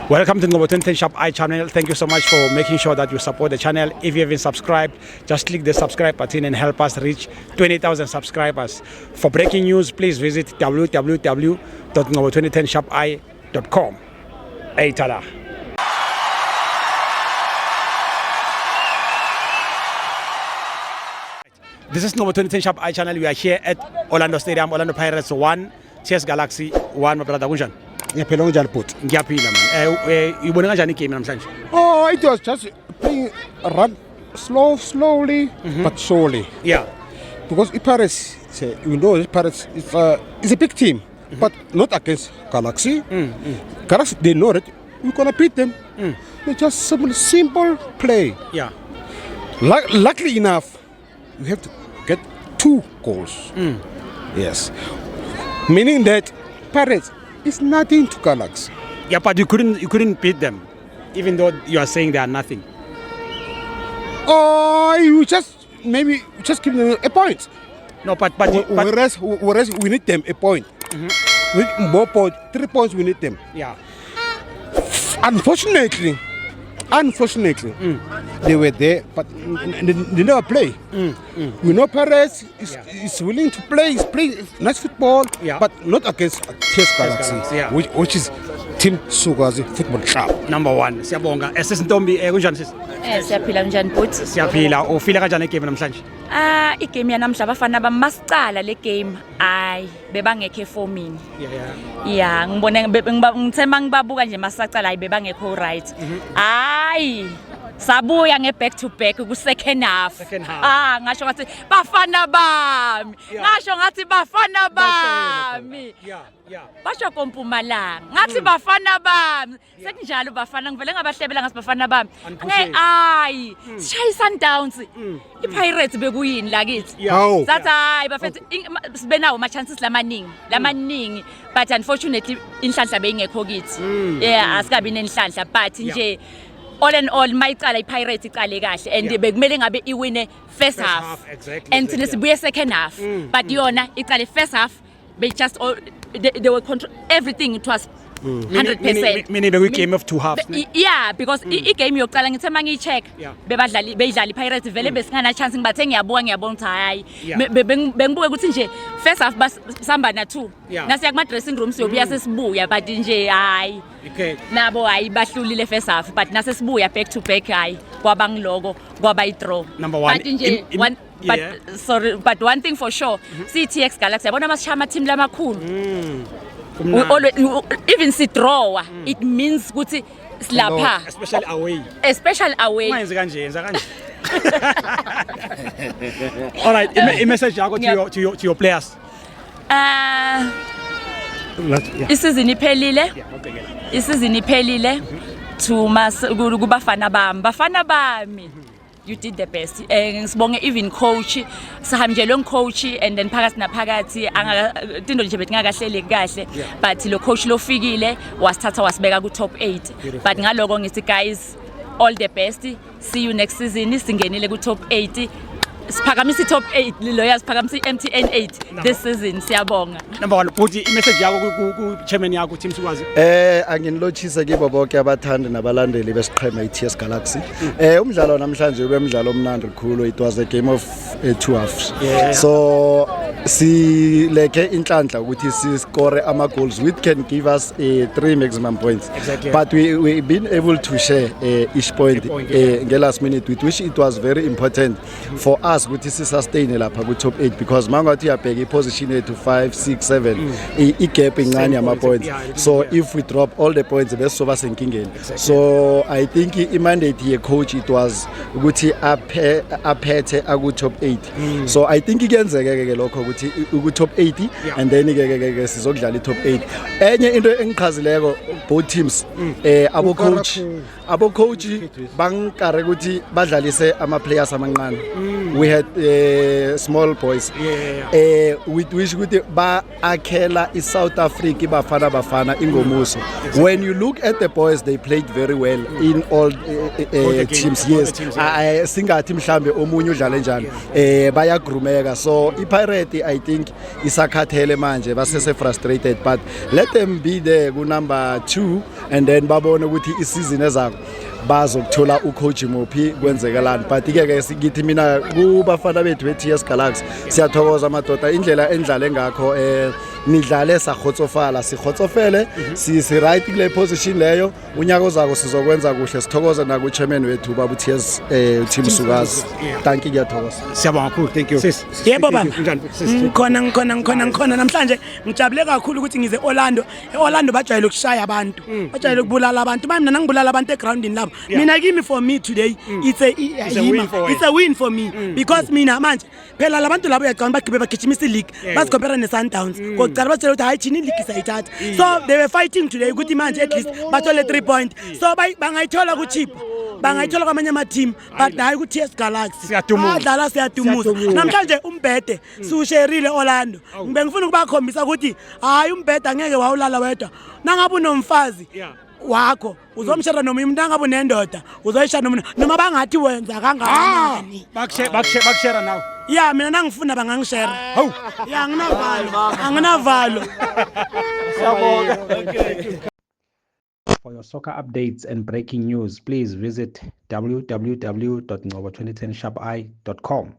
Welcome to the 2010 Sharp Eye channel. Thank you so much for making sure that you support the channel. If you haven't subscribed, just click the subscribe button and help us reach 20,000 subscribers. For breaking news, please visit www.2010sharpeye.com. Hey, tada. This is Novo 2010 Sharp Eye channel. We are here at Orlando Stadium, Orlando Pirates 1, TS Galaxy 1. My brother, kunjani? Ngiyaphila unjani bhuti? Ngiyaphila man. Uyibone kanjani igame namhlanje? Oh, it was just playing run slowly but surely. Yeah. Because Pirates, you know, Pirates is a big team, but not against Galaxy. Galaxy, they know that we're gonna beat them. They just simple play. Yeah. Luckily enough, we have to get 2 goals. Yes, meaning that Pirates is nothing to Galaxy. Yeah, but you couldn't beat them, even though you are saying they are nothing. Oh, you just give them a point. No, but whereas we need them a point. We need more points, 3 points. We need them. Yeah. Unfortunately, they were there, but they never play. We know Perez is willing to play. He's playing nice football, but not against TS Galaxy, which is Team Sugazi Football Club. Number 1. Siyabonga. Ntombi kunjani sis? Siyaphila njani bhuti? Siyaphila. Ufila kanjani igame namhlanje? Igame yanamhla abafana bamasicala le game bebangekho efomini. Yeah, ngithemba ngibabuka nje masacala bebangekho right. Sabuya back to back ku second half. Ngasho ngathi bafana bami. Ngasho ngathi bafana bami. Basho kompumalanga. Ngathi bafana bami. Sekunjalo bafana ngivele ngabahlebela ngasibafana bami. Sishaya Sundowns. iPirates bekuyini la kithi. Sathi bafethu sibenawo ama chances lamaningi but unfortunately inhlanhla beyingekho kithi. Yeah, asikabi nenhlanhla but nje all in all mayicala iPirates icale kahle and bekumele ngabe iwine first half and thina sibuye second half but yona icale first half they just they were control everything. It was 100%. Meaning the game of 2 halves. Yeah, because i-game yokuqala ngithe mangiyi-check beyidlala iPirates vele besingana chance ngibathe ngiyabona ukuthi hayi bengibuke ukuthi nje first half samba na 2 nasiya kuma dressing room siyobuya sesibuya but nje hayi nabo hayi bahlulile first half but nasesibuya back to back hayi kwabangiloko kwaba i-draw. Number 1 but nje but one thing for sure TS Galaxy yabona masishaya ama-team lamakhulu. We always, even si draw, it means ukuthi silapha, especially away. Yenza kanje. All right, a message to your players. Isizini iphelile to kubafana bami. You did the best. Sibonge even coach sahamjelwe coach and then phakathi naphakathi into nje betingakahleli kahle but lo coach lo fikile wasithatha wasibeka ku top 8 but ngaloko ngithi guys all the best, see you next season. Singenile ku top 8 siphakamisa top 8 lawyers siphakamisa MTN 8 this season. Siyabonga. Number 1 futhi i-message yakho ku chairman yakho Team Sugazi. Anginilotshisa kibo bonke abathandi nabalandeli besiqhema iTS Galaxy. Umdlalo namhlanje ubemdlalo omnandi kakhulu. It was a game of 2 halves. So sileke inhlanhla ukuthi si score ama goals which can give us 3 maximum points. But we been able to share each point nge last minute which it was very important for us ukuthi si sustain lapha ku top 8 because mangathi uyabheka iposition yethu 5 6 7 igap incane ama points. So if we drop all the points bese soba senkingeni. So I think i-mandate ye coach it was ukuthi aphethe aku top 8. So I think ikenzeke ke lokho ukuthi ku top 80 and then ke sizokudlala i top 8. Enye into engichazileko both teams abo coach bangikare ukuthi badlalise ama players amancane. We had small boys with which ba akhela iSouth Africa bafana ingomuso. When you look at the boys they played very well in all teams. Yes, singathi mhlambe omunye udlale njani bayagrumeka. So iPirate party I think isakhathele manje basese frustrated, but let them be there ku number 2 and then babone ukuthi isizini ezako bazokuthola ucoach muphi kwenzekalani. But ke sikithi mina kubafana bethu beTS Galaxy siyathokoza amadoda indlela endlale ngakho nidlale sakhotsofala sikhotsofele si right kule position leyo. Unyaka ozako sizokwenza kuhle, sithokoza na ku chairman wethu babu TS team Sukazi. Thank you ngiyathokoza. Siyabonga kakhulu, thank you. Yebo baba. Ngikhona namhlanje ngijabule kakhulu ukuthi ngize Orlando. eOrlando bajwayele ukushaya abantu. Bajwayele ukubulala abantu. Manje mina ngibulala abantu egroundini lapho. Mina kimi for me today it's a win for me because mina manje phela labantu labo uyacanga bagibe bagijimisa ileague basicompare neSundowns kokucala batshela ukuthi hayi thina ileague sayithatha. So they were fighting today ukuthi manje at least bathole 3 points. So bangayithola ku cheap. Bangayithola kwamanye ama team but hayi ku TS Galaxy badlala siyadumuza namhlanje umbhede siusherile Orlando. Ngibe ngifuna ukubakhombisa ukuthi hayi umbhede angeke wawulala wedwa nangabe unomfazi wakho uzomshara noma umuntu angabe unendoda uzoyishara noma bangathi wenza kangakanani Bakshare now. Yeah, mina nangifuna bangangishare. Yeah, anginavalo. For your soccer updates and breaking news, please visit www.ngobo2010sharpi.com.